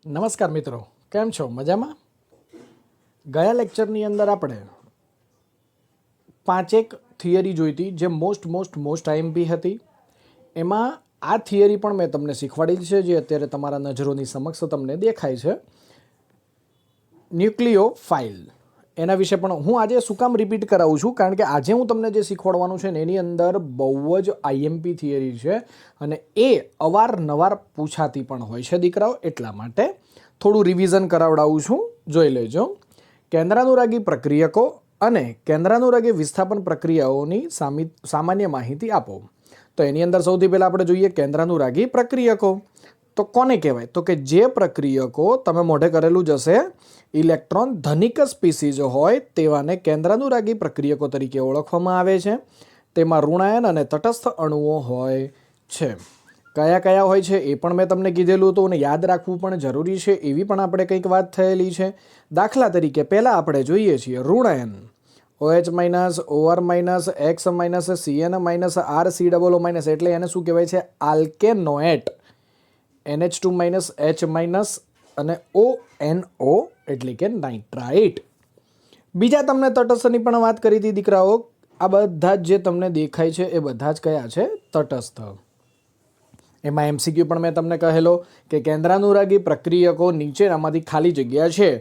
નમસ્કાર મિત્રો, કેમ છો? મજામાં? ગયા લેક્ચરની અંદર આપણે પાંચેક થિયરી જોઈ હતી જે મોસ્ટ આઈએમપી હતી. એમાં આ થિયરી પણ મેં તમને શીખવાડેલી છે જે અત્યારે તમારા નજરોની સમક્ષ તમને દેખાય છે. ન્યુક્લિયોફાઇલ એના વિશે પણ હું આજે શું કામ રિપીટ કરાવું છું, કારણ કે આજે હું તમને જે શીખવાડવાનું છે ને એની અંદર બહુ જ આઈએમપી થિયરી છે અને એ અવારનવાર પૂછાતી પણ હોય છે દીકરાઓ. એટલા માટે થોડું રિવિઝન કરાવડાવું છું, જોઈ લેજો. કેન્દ્રાનુરાગી પ્રક્રિયકો અને કેન્દ્રાનુરાગી વિસ્થાપન પ્રક્રિયાઓની સામાન્ય માહિતી આપો. તો એની અંદર સૌથી પહેલાં આપણે જોઈએ કેન્દ્રાનુરાગી પ્રક્રિયકો. તો કોને કહેવાય? તો કે જે પ્રક્રિયકો તમે મોઢે કરેલું જ હશે, ઇલેક્ટ્રોન ધનિક સ્પીસીઝ હોય તેવાને કેન્દ્રાનુરાગી પ્રક્રિયકો તરીકે ઓળખવામાં આવે છે. તેમાં ઋણાયન અને તટસ્થ અણુઓ હોય છે. કયા કયા હોય છે એ પણ મેં તમને કીધેલું હતું અને યાદ રાખવું પણ જરૂરી છે, એવી પણ આપણે કંઈક વાત થયેલી છે. દાખલા તરીકે પહેલાં આપણે જોઈએ છીએ ઋણાયન OH minus, OR minus, X minus, CN minus, RCOO minus, એટલે એને શું કહેવાય છે? આલ્કેનોએટ. NH2 માઇનસ, H માઇનસ અને ONO એટલે કે નાઇટ્રાઇટ. બીજા તમને તટસ્થની પણ વાત કરી હતી દીકરાઓ. આ બધા જ જે તમને દેખાય છે એ બધા જ કયા છે? તટસ્થ. એમાં MCQ પણ મેં તમને કહેલો કે કેન્દ્રાનુરાગી પ્રક્રિયકો નીચેનામાંથી ખાલી જગ્યા છે.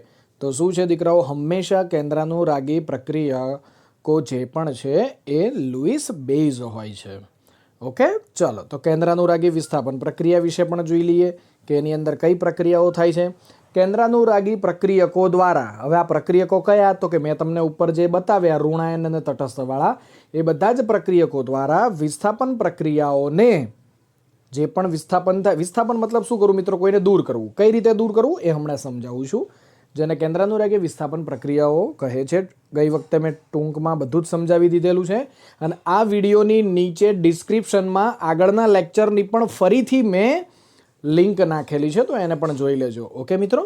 તો શું છે દીકરાઓ? હંમેશા કેન્દ્રાનુરાગી પ્રક્રિયકો જે પણ છે એ લુઈસ બેઝ હોય છે. ઓકે, ચલો તો કેન્દ્રાનુરાગી વિસ્થાપન પ્રક્રિયા વિશે પણ જોઈ લઈએ કે એની અંદર કઈ પ્રક્રિયાઓ થાય છે. કેન્દ્રાનુરાગી પ્રક્રિયકો દ્વારા, હવે આ પ્રક્રિયકો કયા? તો કે મેં તમને ઉપર જે બતાવ્યા ઋણાયન અને તટસ્થવાળા, એ બધા જ પ્રક્રિયકો દ્વારા વિસ્થાપન પ્રક્રિયાઓને જે પણ વિસ્થાપન થાય, વિસ્થાપન મતલબ શું કરું મિત્રો? કોઈને દૂર કરવું. કઈ રીતે દૂર કરવું એ હમણાં સમજાવું છું, જેને કેન્દ્રાનુરાગી વિસ્થાપન પ્રક્રિયાઓ કહે છે. ગઈ વખતે મેં ટૂંકમાં બધું જ સમજાવી દીધેલું છે અને આ વિડીયોની નીચે ડિસ્ક્રિપ્શનમાં આગળના લેક્ચરની પણ ફરીથી મેં લિંક નાખેલી છે, તો એને પણ જોઈ લેજો. ઓકે મિત્રો,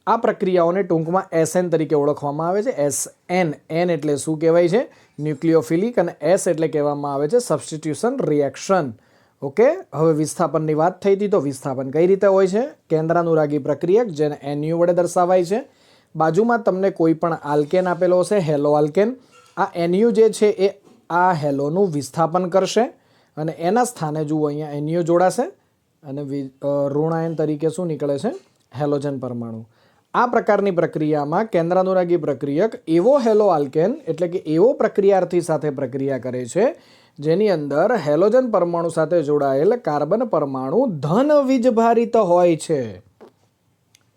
આ પ્રક્રિયાઓને ટૂંકમાં SN તરીકે ઓળખવામાં આવે છે. SN, N એટલે શું કહેવાય છે? ન્યુક્લિયોફિલિક, અને S એટલે કહેવામાં આવે છે સબસ્ટિટ્યુશન રિએક્શન. ઓકે, હવે વિસ્થાપનની વાત થઈ હતી. તો વિસ્થાપન કઈ રીતે હોય છે? કેન્દ્રાનુરાગી પ્રક્રિયક જેને NU વડે દર્શાવાય છે. બાજુમાં તમને કોઈ પણ આલ્કેન આપેલો હશે, હેલો આલ્કેન. આ NU જે છે એ આ હેલોનું વિસ્થાપન કરશે અને એના સ્થાને જુઓ અહીંયા NU જોડાશે અને ઋણાયન તરીકે શું નીકળે છે? હેલોજન પરમાણુ. આ પ્રકારની પ્રક્રિયામાં કેન્દ્રાનુરાગી પ્રક્રિયક એવો હેલો આલ્કેન એટલે કે એવો પ્રક્રિયાર્થી સાથે પ્રક્રિયા કરે છે જેની અંદર હેલોજન પરમાણુ સાથે જોડાયેલ કાર્બન પરમાણુ ધન વીજભારિત હોય છે.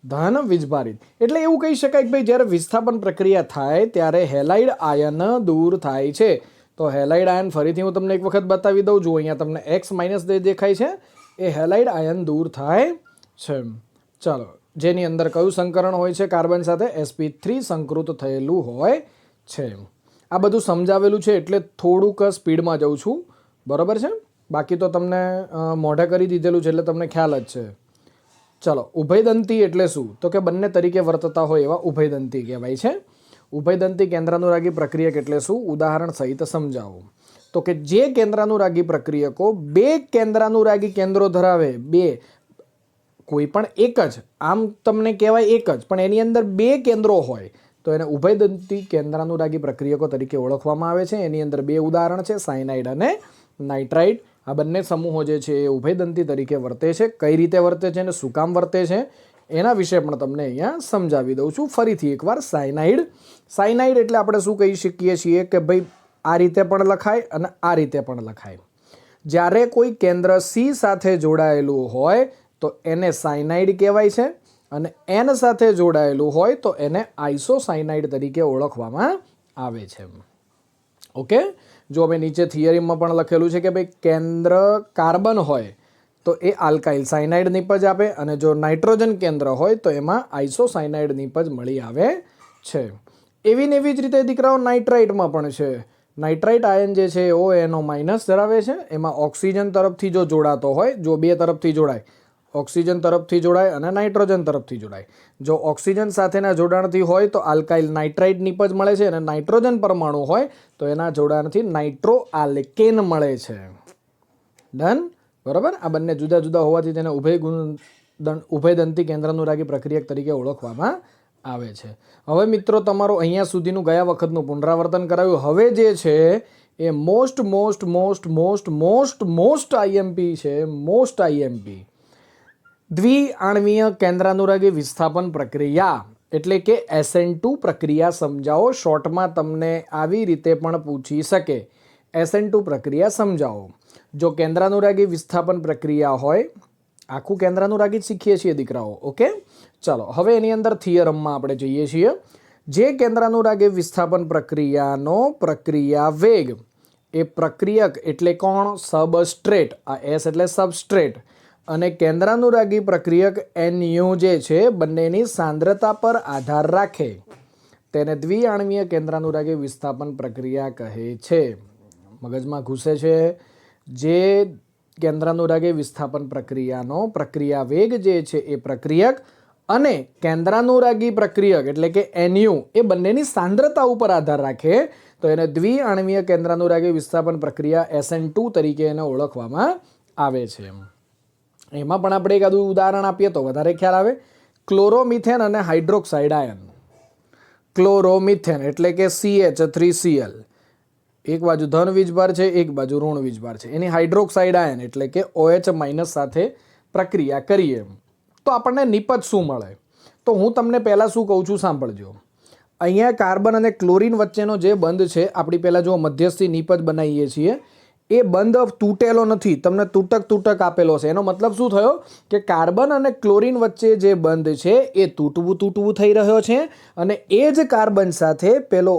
ધન વીજભારિત એટલે એવું કહી શકાય કે ભાઈ જ્યારે વિસ્થાપન પ્રક્રિયા થાય ત્યારે હેલાઇડ આયન દૂર થાય છે. તો હેલાઇડ આયન ફરીથી હું તમને એક વખત બતાવી દઉં. જુઓ અહીંયા તમને X માઇનસ દેખાય છે, એ હેલાઇડ આયન દૂર થાય છે. ચાલો, જેની અંદર કયું સંકરણ હોય છે? કાર્બન સાથે sp3 સંકૃત થયેલું હોય છે. આ બધું સમજાવેલું છે એટલે થોડુંક સ્પીડમાં જઉં છું, બરાબર છે? બાકી તો તમને મોઢે કરી દીધેલું છે એટલે તમને ખ્યાલ જ છે. ચલો, ઉભયદંતી એટલે શું? તો કે બંને તરીકે વર્તતા હોય એવા ઉભયદંતી કહેવાય છે. ઉભયદંતી કેન્દ્રાનુરાગી પ્રક્રિયક એટલે શું? ઉદાહરણ સહિત સમજાવો. તો કે જે કેન્દ્રાનુરાગી પ્રક્રિયકો બે કેન્દ્રાનુરાગી કેન્દ્રો ધરાવે, બે, કોઈ પણ એક જ, આમ તમને કહેવાય એક જ, પણ એની અંદર બે કેન્દ્રો હોય તો એને ઉભયદંતી કેન્દ્રાનુરાગી પ્રક્રિયકો તરીકે ઓળખવામાં આવે છે. એની અંદર બે ઉદાહરણ છે, સાયનાઇડ અને નાઇટ્રાઇટ. આ બંને સમૂહો જે છે એ ઉભયદંતી તરીકે વર્તે છે. કઈ રીતે વર્તે છે અને શું કામ વર્તે છે એના વિશે પણ તમને અહીંયા સમજાવી દઉં છું ફરીથી એકવાર. સાયનાઇડ એટલે આપણે શું કહી શકીએ છીએ કે ભાઈ આ રીતે પણ લખાય અને આ રીતે પણ લખાય. જ્યારે કોઈ કેન્દ્ર C સાથે જોડાયેલું હોય તો એને સાયનાઇડ કહેવાય છે અને N સાથે જોડાયેલું હોય તો એને આઇસોસાયનાઇડ તરીકે ઓળખવામાં આવે છે. ઓકે, જો અમે નીચે થિયરીમાં પણ લખેલું છે કે ભાઈ કેન્દ્ર કાર્બન હોય તો એ આલ્કાઇલ સાયનાઇડ નિપજ આપે અને જો નાઇટ્રોજન કેન્દ્ર હોય તો એમાં આઇસોસાયનાઇડ નિપજ મળી આવે છે. એવી ને એવી જ રીતે દીકરાઓ નાઇટ્રાઇટમાં પણ છે. નાઇટ્રાઇટ આયન જે છે ONO માઇનસ ધરાવે છે. એમાં ઓક્સિજન તરફથી જો જોડાતો હોય, જો બે તરફથી જોડાય, ઓક્સિજન તરફથી જોડાય અને નાઇટ્રોજન તરફથી જોડાય, જો ઓક્સિજન સાથેના જોડાણથી હોય તો આલ્કાઇલ નાઇટ્રાઇટ નિપજ મળે છે અને નાઇટ્રોજન પરમાણુ હોય તો એના જોડાણથી નાઇટ્રો આલ્કેન મળે છે. ડન, બરાબર? આ બંને જુદા જુદા હોવાથી તેને ઉભય ગુણ ઉભયદંતી કેન્દ્રાનુરાગી પ્રક્રિયક તરીકે ઓળખવામાં આવે છે. હવે મિત્રો તમારો અહીંયા સુધીનું ગયા વખતનું પુનરાવર્તન કરાવ્યું. હવે જે છે એ મોસ્ટ આઈએમપી છે. મોસ્ટ આઈએમપી દ્વિઆણવીય કેન્દ્રાનુરાગી વિસ્થાપન પ્રક્રિયા એટલે કે SN2 પ્રક્રિયા સમજાવો. શોર્ટમાં તમને આવી રીતે પણ પૂછી શકે, SN2 પ્રક્રિયા સમજાવો. જો કેન્દ્રાનુરાગી વિસ્થાપન પ્રક્રિયા હોય, આખું કેન્દ્રાનુરાગી જ શીખીએ છીએ દીકરાઓ. ઓકે, ચાલો હવે એની અંદર થિયરમમાં આપણે જઈએ છીએ. જે કેન્દ્રાનુરાગી વિસ્થાપન પ્રક્રિયાનો પ્રક્રિયા વેગ એ પ્રક્રિયક એટલે કોણ? સબસ્ટ્રેટ. આ S એટલે સબસ્ટ્રેટ અને કેન્દ્રાનુરાગી પ્રક્રિયક NU જે છે બંનેની સાંદ્રતા પર આધાર રાખે તેને દ્વિઆણવીય કેન્દ્રાનુરાગી વિસ્થાપન પ્રક્રિયા કહે છે. મગજમાં ઘૂસે છે. જે કેન્દ્રાનુરાગી વિસ્થાપન પ્રક્રિયાનો પ્રક્રિયા વેગ જે છે એ પ્રક્રિયક અને કેન્દ્રાનુરાગી પ્રક્રિયક એટલે કે NU એ બંનેની સાંદ્રતા ઉપર આધાર રાખે તો એને દ્વિઆણવીય કેન્દ્રાનુરાગી વિસ્થાપન પ્રક્રિયા SN2 તરીકે એને ઓળખવામાં આવે છે. એમાં પણ આપણે એક ઉદાહરણ આપીએ તો વધારે ખ્યાલ આવે. ક્લોરોમિથેન અને હાઇડ્રોક્સાઇડ આયન. ક્લોરોમિથેન એટલે કે CH3Cl, એક બાજુ ધન વીજભાર છે, એક બાજુ ઋણ વીજભાર છે. એની હાઇડ્રોક્સાઇડ આયન એટલે કે OH- સાથે પ્રક્રિયા કરીએ તો આપણને નિપજ શું મળે? તો હું તમને પહેલાં શું કહું છું સાંભળજો. અહીંયા કાર્બન અને ક્લોરીન વચ્ચેનો જે બંધ છે, આપણી પહેલાં જો મધ્યસ્થી નિપજ બનાવીએ છીએ, એ બંધ તૂટેલો નથી, તમને તૂટક આપેલો છે. એનો મતલબ શું થયો કે કાર્બન અને ક્લોરીન વચ્ચે જે બંધ છે એ તૂટવું થઈ રહ્યો છે અને એ જ કાર્બન સાથે પેલો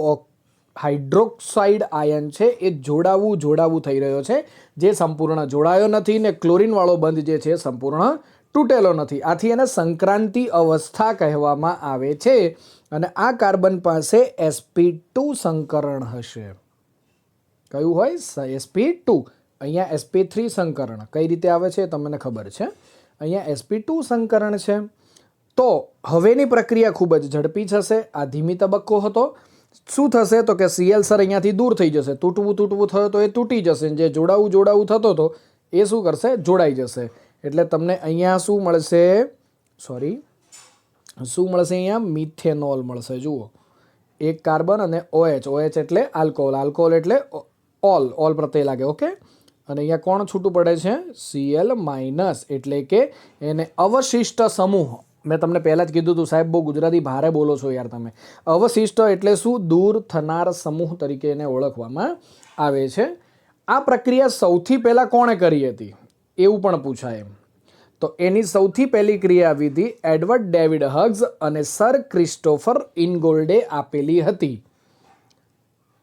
હાઇડ્રોક્સાઇડ આયન છે એ જોડાવું થઈ રહ્યો છે, જે સંપૂર્ણ જોડાયો નથી ને ક્લોરીનવાળો બંધ જે છે સંપૂર્ણ તૂટેલો નથી. આથી એને સંક્રાંતિ અવસ્થા કહેવામાં આવે છે અને આ કાર્બન પાસે sp2 સંકરણ હશે. કયું હોય? sp2. અહીંયા sp3 સંકરણ કઈ રીતે આવે છે તમને ખબર છે. અહીંયા sp2 સંકરણ છે. તો હવેની પ્રક્રિયા ખૂબ જ ઝડપી થશે. આ ધીમી તબક્કો હતો. શું થશે તો કે Cl સર અહીંયાથી દૂર થઈ જશે. તૂટવું થયો તો એ તૂટી જશે. જે જોડાવું થતો હતો એ શું કરશે? જોડાઈ જશે. એટલે તમને અહીંયા શું મળશે? શું મળશે? અહીંયા મિથેનોલ મળશે. જુઓ, એક કાર્બન અને OH એટલે આલ્કોહોલ એટલે ઓલ પ્રત્યય લાગે. ઓકે, અને અહીંયા કોણ છૂટું પડે છે? Cl- એટલે કે એને અવશિષ્ટ સમૂહ. મેં તમને પહેલાં જ કીધું હતું સાહેબ, બહુ ગુજરાતી ભારે બોલો છો યાર તમે. અવશિષ્ટ એટલે શું? દૂર થનાર સમૂહ તરીકે એને ઓળખવામાં આવે છે. આ પ્રક્રિયા સૌથી પહેલાં કોણે કરી હતી એવું પણ પૂછાય એમ. તો એની સૌથી પહેલી ક્રિયાવિધિ એડવર્ડ ડેવિડ હગ્સ અને સર ક્રિસ્ટોફર ઇનગોલ્ડે આપેલી હતી.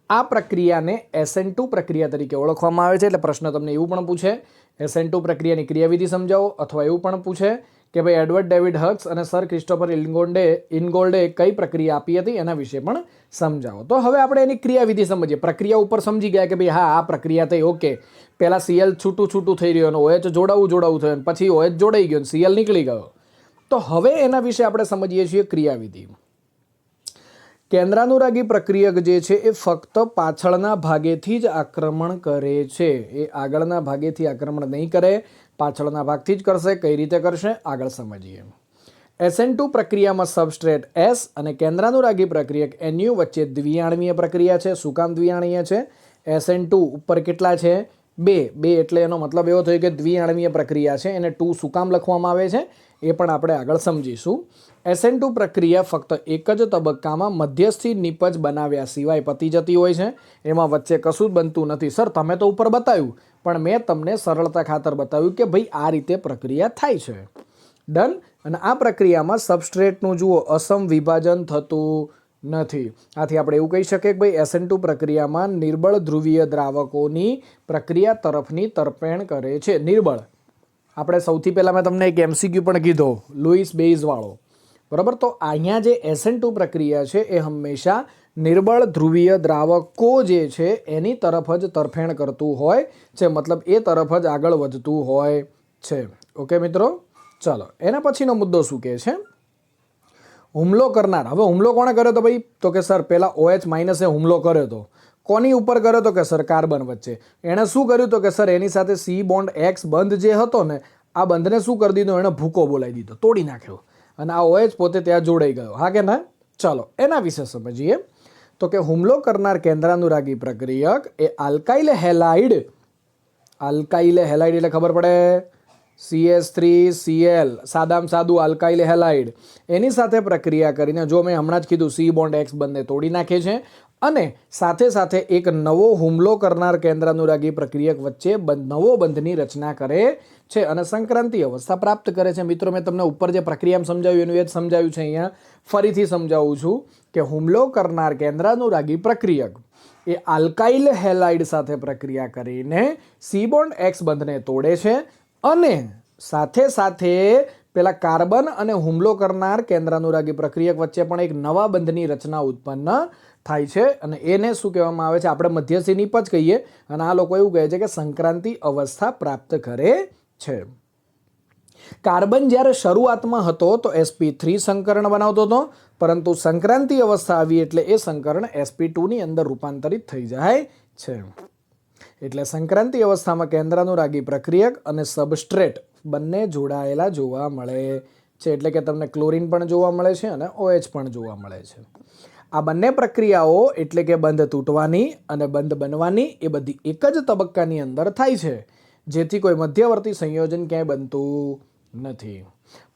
આ પ્રક્રિયાને SN2 પ્રક્રિયા તરીકે ઓળખવામાં આવે છે. એટલે પ્રશ્ન તમને એવું પણ પૂછે, SN2 પ્રક્રિયાની ક્રિયાવિધિ સમજાવો, અથવા એવું પણ પૂછે કે ભાઈ એડવર્ડ ડેવિડ હગ્સ અને સર ક્રિસ્ટોફર ઇનગોલ્ડે કઈ પ્રક્રિયા આપી હતી એના વિશે પણ સમજાવો. તો હવે આપણે એની ક્રિયાવિધિ સમજીએ. પ્રક્રિયા ઉપર સમજી ગયા કે ભાઈ હા આ પ્રક્રિયા થઈ. ઓકે, પહેલાં Cl છૂટું થઈ રહ્યો અને OH જોડાવું થયું, પછી OH જોડાઈ ગયો, Cl નીકળી ગયો. તો હવે એના વિશે આપણે સમજીએ છીએ ક્રિયાવિધિ. કેન્દ્રાનુરાગી પ્રક્રિયક જે છે એ ફક્ત પાછળના ભાગેથી જ આક્રમણ કરે છે. એ આગળના ભાગેથી આક્રમણ નહીં કરે, પાછળના ભાગથી જ કરશે. કઈ રીતે કરશે આગળ સમજીએ. SN2 પ્રક્રિયામાં સબસ્ટ્રેટ S અને કેન્દ્રાનુરાગી પ્રક્રિયક NU વચ્ચે દ્વિઆણવીય પ્રક્રિયા છે. શું કામ દ્વિઆણવીય છે? SN2 ઉપર કેટલા છે? 2 એટલે એનો મતલબ એવો થયો કે દ્વિઆણવીય પ્રક્રિયા છે. એને 2 શું કામ લખવામાં આવે છે એ પણ આપણે આગળ સમજીશું. SN2 પ્રક્રિયા ફક્ત એક જ તબક્કામાં મધ્યસ્થી નિપજ બનાવ્યા સિવાય પતી જતી હોય છે. એમાં વચ્ચે કશું જ બનતું નથી. સર તમે તો ઉપર બતાવ્યું, પણ મેં તમને સરળતા ખાતર બતાવ્યું કે ભાઈ આ રીતે પ્રક્રિયા થાય છે. ડન. અને આ પ્રક્રિયામાં સબસ્ટ્રેટનું જુઓ અસમ વિભાજન થતું નથી. આથી આપણે એવું કહી શકીએ કે ભાઈ SN2 પ્રક્રિયામાં નિર્બળ ધ્રુવીય દ્રાવકોની પ્રક્રિયા તરફની તરફેણ કરે છે. નિર્બળ આપણે સૌથી પહેલાં મેં તમને એક MCQ પણ કીધો, લુઈસ બેઇઝ વાળો. બરાબર. તો અહીંયા જે SN2 પ્રક્રિયા છે એ હંમેશા નિર્બળ ધ્રુવીય દ્રાવકો જે છે એની તરફ જ તરફેણ કરતું હોય છે. મતલબ એ તરફ જ આગળ વધતું હોય છે. ઓકે મિત્રો, ચાલો એના પછીનો મુદ્દો શું કહે છે? હુમલો કરનાર. હવે હુમલો કોણે કર્યો હતો ભાઈ? તો કે સર પહેલાં OH- હુમલો કર્યો હતો. કોની ઉપર કર્યો તો કે સર કાર્બન વચ્ચે. એણે શું કર્યું તો કે સર એની સાથે C બોન્ડ X બંધ જે હતો ને આ બંધને શું કરી દીધું, એણે ભૂકો બોલાવી દીધો, તોડી નાખ્યો, અને આ OH પોતે ત્યાં જોડાઈ ગયો. હા કે ના? ચાલો એના વિશે સમજીએ. તો કે હુમલો કરનાર કેન્દ્રાનુરાગી પ્રક્રિયક એ આલ્કાઇલ હેલાઇડ એટલે ખબર પડે, CH3Cl, સાદામાં સાદું આલ્કાઇલ હેલાઇડ, એની સાથે પ્રક્રિયા કરીને, જો મેં હમણાં જ કીધું C બોન્ડ X બંધને તોડી નાખે છે, અને સાથે સાથે એક નવો હુમલો કરનાર કેન્દ્રાનુરાગી પ્રક્રિયક વચ્ચે નવો બંધની રચના કરે છે અને સંક્રાંતિ અવસ્થા પ્રાપ્ત કરે છે. મિત્રો, મેં તમને ઉપર જે પ્રક્રિયા સમજાવ્યું એનું એ જ સમજાવ્યું છે. અહીંયા ફરીથી સમજાવું છું કે હુમલો કરનાર કેન્દ્રાનુરાગી પ્રક્રિયક એ આલ્કાઇલ હેલાઇડ સાથે પ્રક્રિયા કરીને C બોન્ડ X બંધને તોડે છે, અને સાથે સાથે પેલા કાર્બન અને હુમલો કરનાર કેન્દ્રાનુરાગી પ્રક્રિયક વચ્ચે પણ એક નવા બંધની રચના ઉત્પન્ન થાય છે, અને એને શું કહેવામાં આવે છે, આપણે મધ્યસ્થી નિપજ કહીએ, અને આ લોકો એવું કહે છે કે સંક્રાંતિ અવસ્થા પ્રાપ્ત કરે છે. કાર્બન જ્યારે શરૂઆતમાં હતો તો sp3 સંકરણ બનાવતો હતો, પરંતુ સંક્રાંતિ અવસ્થા આવી એટલે એ સંકરણ sp2 ની અંદર રૂપાંતરિત થઈ જાય છે. એટલે સંક્રાંતિ અવસ્થામાં કેન્દ્રાનુરાગી પ્રક્રિયક અને સબસ્ટ્રેટ બંને જોડાયેલા જોવા મળે છે. એટલે કે તમને ક્લોરીન પણ જોવા મળે છે અને OH પણ જોવા મળે છે. આ બંને પ્રક્રિયાઓ એટલે કે બંધ તૂટવાની અને બંધ બનવાની એ બધી એક જ તબક્કાની અંદર થાય છે, જેથી કોઈ મધ્યવર્તી સંયોજન ક્યાંય બનતું નથી.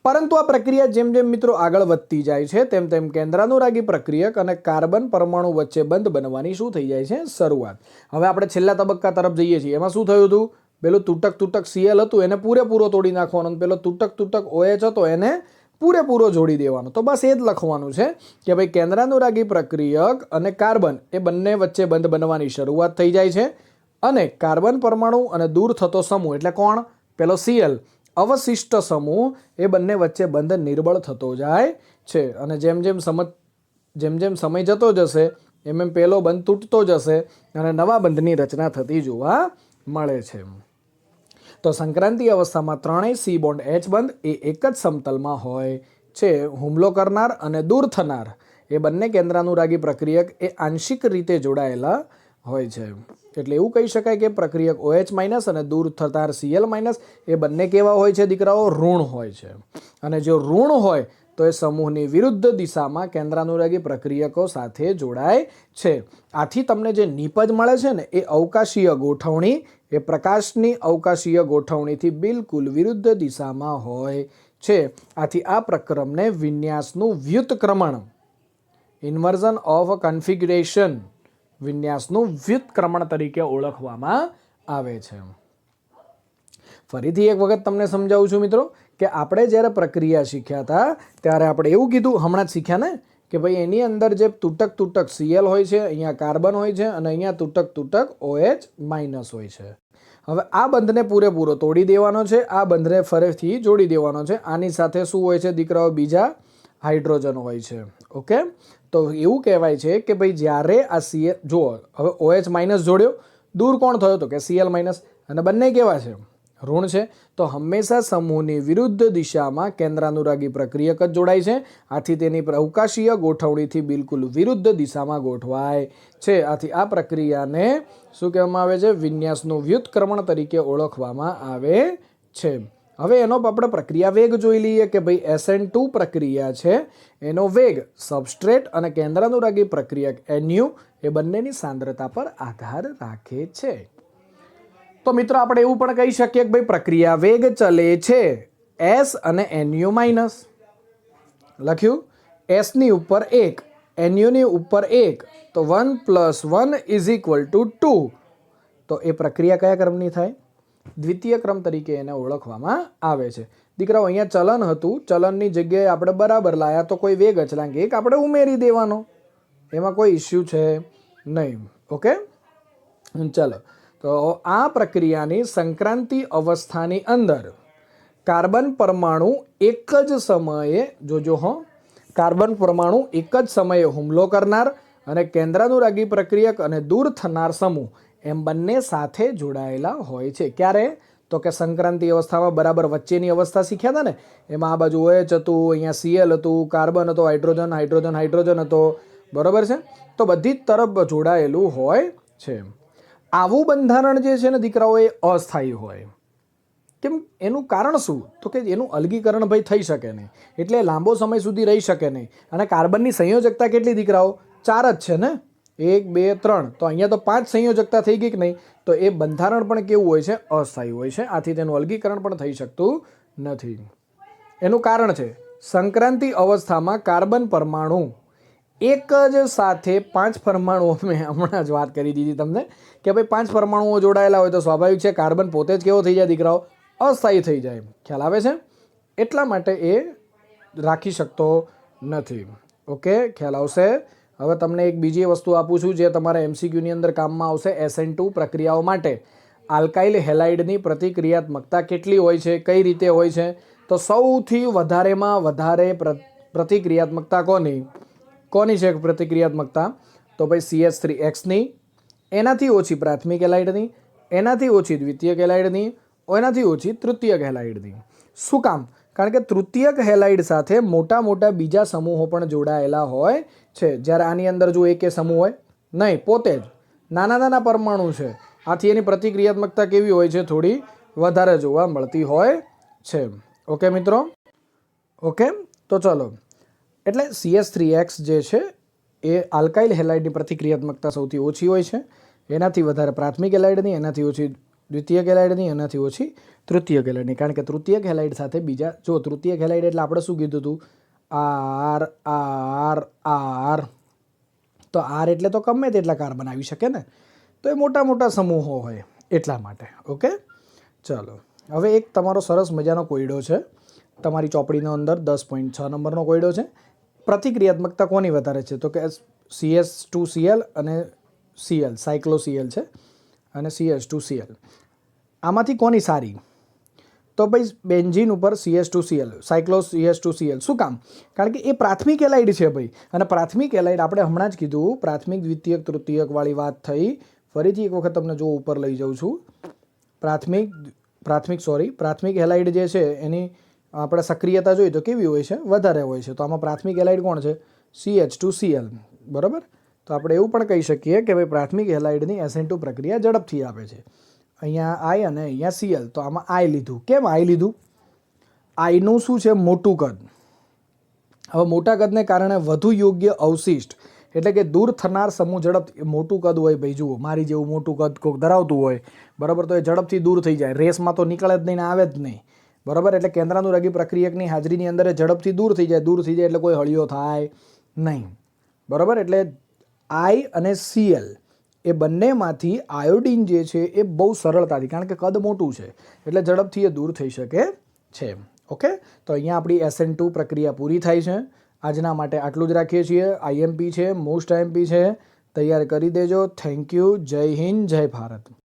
પરંતુ આ પ્રક્રિયા જેમ જેમ મિત્રો આગળ વધતી જાય છે તેમ તેમ કેન્દ્રાનુરાગી પ્રક્રિયક અને કાર્બન પરમાણુ વચ્ચે બંધ બનવાની શું થઈ જાય છે, શરૂઆત. હવે આપણે છેલ્લા તબક્કા તરફ જઈએ છીએ. એમાં શું થયું હતું, પેલું તૂટક Cl હતું એને પૂરેપૂરો તોડી નાખવાનો, અને પેલો તૂટક OH હતો એને પૂરેપૂરો જોડી દેવાનો. તો બસ એ જ લખવાનું છે કે ભાઈ કેન્દ્રાનુરાગી પ્રક્રિયક અને કાર્બન એ બંને વચ્ચે બંધ બનવાની શરૂઆત થઈ જાય છે, અને કાર્બન પરમાણુ અને દૂર થતો સમૂહ એટલે કોણ, પેલો Cl અવશિષ્ટ સમૂહ એ બંને વચ્ચે બંધ નિર્બળ થતો જાય છે. અને જેમ જેમ સમય જતો જશે એમ એમ પેલો બંધ તૂટતો જશે અને નવા બંધની રચના થતી જોવા મળે છે. તો સંક્રાંતિ અવસ્થામાં ત્રણેય C બોન્ડ H બંધ એ એક જ સમતલમાં હોય છે. હુમલો કરનાર અને દૂર થનાર એ બંને કેન્દ્રાનુરાગી પ્રક્રિયક એ આંશિક રીતે જોડાયેલા હોય છે. એટલે એવું કહી શકાય કે પ્રક્રિયક OH- અને દૂર થનાર Cl- એ બંને કેવા હોય છે દીકરાઓ, ઋણ હોય છે. અને જો ઋણ હોય તો એ સમૂહની વિરુદ્ધ દિશામાં કેન્દ્રાનુરાગી પ્રક્રિયકો સાથે જોડાય છે. આથી તમને જે નિપજ મળે છે ને એ અવકાશીય ગોઠવણી એ પ્રકાશની અવકાશીય ગોઠવણીથી બિલકુલ વિરુદ્ધ દિશામાં હોય છે. આથી આ પ્રક્રમને વિન્યાસનું વ્યુત્ક્રમણ, ઇન્વર્ઝન ઓફ કન્ફિગ્યુરેશન, વિન્યાસનું વ્યુત્ક્રમણ તરીકે ઓળખવામાં આવે છે. ફરીથી એક વખત તમને સમજાવું છું મિત્રો કે આપણે જ્યારે પ્રક્રિયા શીખ્યા હતા ત્યારે આપણે એવું કીધું, હમણાં જ શીખ્યા ને, કે ભાઈ એની અંદર જે તૂટક Cl હોય છે, અહીંયા કાર્બન હોય છે, અને અહીંયા તૂટક OH- હોય છે. હવે આ બંધને પૂરેપૂરો તોડી દેવાનો છે, આ બંધને ફરીથી જોડી દેવાનો છે. આની સાથે શું હોય છે દીકરાઓ, બીજા હાઇડ્રોજન હોય છે. ઓકે, તો એવું કહેવાય છે કે ભાઈ જ્યારે આ Cl, જુઓ હવે OH- જોડ્યો, દૂર કોણ થયો તો કે Cl-, અને બંને કેવા છે, ઋણ છે. તો હંમેશા સમૂહની વિરુદ્ધ દિશામાં કેન્દ્રાનુરાગી પ્રક્રિયક જ જોડાય છે. આથી તેની અવકાશીય ગોઠવણીથી બિલકુલ વિરુદ્ધ દિશામાં ગોઠવાય છે. આથી આ પ્રક્રિયાને શું કહેવામાં આવે છે, વિન્યાસનું વ્યુત્ક્રમણ તરીકે ઓળખવામાં આવે છે. હવે એનો આપણે પ્રક્રિયા વેગ જોઈ લઈએ કે ભાઈ SN2 પ્રક્રિયા છે, એનો વેગ સબસ્ટ્રેટ અને કેન્દ્રાનુરાગી પ્રક્રિયક NU એ બંનેની સાંદ્રતા પર આધાર રાખે છે. તો મિત્રો આપણે એવું પણ કહી શકીએ કે ભાઈ પ્રક્રિયા વેગ ચલે છે S અને NU-. લખ્યું, S ની ઉપર 1, NU ની ઉપર 1, તો 1 + 1 = 2. તો એ પ્રક્રિયા કયા ક્રમની થાય, દ્વિતીય ક્રમ તરીકે એને ઓળખવામાં આવે છે. દીકરાઓ અહીંયા ચલન હતું, ચલનની જગ્યાએ આપણે બરાબર લાયા તો કોઈ વેગ અચળાંક 1 આપણે ઉમેરી દેવાનો, એમાં કોઈ ઇસ્યુ છે નહીં. ઓકે, ચાલો. તો આ પ્રક્રિયાની સંક્રાંતિ અવસ્થાની અંદર કાર્બન પરમાણુ એક જ સમયે, કાર્બન પરમાણુ એક જ સમયે હુમલો કરનાર અને કેન્દ્રાનુરાગી પ્રક્રિયક અને દૂર થનાર સમૂહ એમ બંને સાથે જોડાયેલા હોય છે. ક્યારે, તો કે સંક્રાંતિ અવસ્થામાં બરાબર વચ્ચેની અવસ્થા શીખ્યા હતા ને, એમાં આ બાજુ OH હતું, અહીંયા Cl હતું, કાર્બન હતો, હાઇડ્રોજન હતો, બરોબર છે. તો બધી જ તરફ જોડાયેલું હોય છે. આવું બંધારણ જે છે ને દીકરાઓ એ અસ્થાયી હોય. કેમ એનું કારણ શું? તો કે એનું અલગીકરણ ભાઈ થઈ શકે નહીં, એટલે લાંબો સમય સુધી રહી શકે નહીં. અને કાર્બનની સંયોજકતા કેટલી દીકરાઓ? 4 જ છે ને, 1 2 3. તો અહીંયા તો 5 સંયોજકતા થઈ ગઈ કે નહીં? તો એ બંધારણ પણ કેવું હોય છે? અસ્થાયી હોય છે. આથી તેનું અલગીકરણ પણ થઈ શકતું નથી. એનું કારણ છે સંક્રાંતિ અવસ્થામાં કાર્બન પરમાણુ એક જ સાથે 5 પરમાણુઓ, મેં હમણાં જ વાત કરી દીધી તમને કે ભાઈ 5 પરમાણુઓ જોડાયેલા હોય તો સ્વાભાવિક છે કાર્બન પોતે જ કેવો થઈ જાય દીકરાઓ? અસ્થાયી થઈ જાય. ખ્યાલ આવે છે? એટલા માટે એ રાખી શકતો નથી. ઓકે, ખ્યાલ આવશે? હવે તમને એક બીજી વસ્તુ આપું છું જે તમારા એમસીક્યુની અંદર કામમાં આવશે. SN2 પ્રક્રિયાઓ માટે આલ્કાઇલ હેલાઇડની પ્રતિક્રિયાત્મકતા કેટલી હોય છે, કઈ રીતે હોય છે? તો સૌથી વધારેમાં વધારે પ્રતિક્રિયાત્મકતા કોની છે પ્રતિક્રિયાત્મકતા? તો ભાઈ CH3Xની, એનાથી ઓછી પ્રાથમિક હેલાઇડની, એનાથી ઓછી દ્વિતીયક હેલાઇડની, એનાથી ઓછી તૃતીયક હેલાઇડની. શું કામ? કારણ કે તૃતીયક હેલાઇડ સાથે મોટા મોટા બીજા સમૂહો પણ જોડાયેલા હોય છે. જ્યારે આની અંદર જો એકે સમૂહ હોય નહીં, પોતે જ નાના નાના પરમાણુ છે. આથી એની પ્રતિક્રિયાત્મકતા કેવી હોય છે? થોડી વધારે જોવા મળતી હોય છે. ઓકે મિત્રો? ઓકે, તો ચલો, એટલે CH3X જે છે એ આલ્કાઇલ હેલાઇડની પ્રતિક્રિયાત્મકતા સૌથી ઓછી હોય છે. એનાથી વધારે પ્રાથમિક હેલાઇડની, એનાથી ઓછી દ્વિતીયક હેલાઇડની, એનાથી ઓછી તૃતીયક હેલાઇડની. કારણ કે તૃતીયક હેલાઇડ સાથે બીજા, જો તૃતીયક હેલાઇડ એટલે આપણે શું કીધું હતું? R R R. તો આર એટલે તો ગમે તેટલા કાર્બન આવી શકે ને, તો એ મોટા મોટા સમૂહો હોય એટલા માટે. ઓકે, ચલો, હવે એક તમારો સરસ મજાનો કોયડો છે તમારી ચોપડીનો અંદર, 10.6 નંબરનો કોયડો છે. પ્રતિક્રિયાત્મકતા કોની વધારે છે? તો કે CH2Cl અને Cl, સાયક્લોસીએલ છે અને CH2Cl. આમાંથી કોની સારી? તો ભાઈ બેન્ઝીન ઉપર CH2Cl, CH2Cl. શું કામ? કારણ કે એ પ્રાથમિક હેલાઇડ છે ભાઈ. અને પ્રાથમિક હેલાઇડ આપણે હમણાં જ કીધું, પ્રાથમિક દ્વિતીયક તૃતીયક વાળી વાત થઈ. ફરીથી એક વખત તમને જો ઉપર લઈ જાઉં છું. પ્રાથમિક હેલાઇડ જે છે એની આપણે સક્રિયતા જોઈએ તો કેવી હોય છે? વધારે હોય છે. તો આમાં પ્રાથમિક હેલાઇડ કોણ છે? CH2Cl. બરાબર? તો આપણે એવું પણ કહી શકીએ કે ભાઈ પ્રાથમિક હેલાઇડની SN2 પ્રક્રિયા ઝડપથી આપે છે. અહીંયા I અને અહીંયા Cl. તો આમાં I લીધું. કેમ I લીધું? આઈનું શું છે? મોટું કદ. હવે મોટા કદને કારણે વધુ યોગ્ય અવશિષ્ટ, એટલે કે દૂર થનાર સમૂહ ઝડપથી, મોટું કદ હોય ભાઈ, જુઓ મારી જેવું મોટું કદ કોઈક ધરાવતું હોય, બરાબર, તો એ ઝડપથી દૂર થઈ જાય. રેસમાં તો નીકળે જ નહીં ને આવે જ નહીં, બરાબર. એટલે કેન્દ્રાનુરાગી પ્રક્રિયકની હાજરીની અંદર ઝડપથી દૂર થઈ જાય એટલે કોઈ હળિયો થાય નહીં, બરાબર. એટલે I અને Cl એ બંનેમાંથી આયોડિન જે છે એ બહુ સરળતાથી, કારણ કે કદ મોટું છે એટલે ઝડપથી એ દૂર થઈ શકે છે. ઓકે, તો અહીંયા આપણી SN2 પ્રક્રિયા પૂરી થાય છે. આજના માટે આટલું જ રાખીએ છીએ. IMP છે, મોસ્ટ IMP છે, તૈયાર કરી દેજો. Thank you. જય હિન્દ, જય ભારત.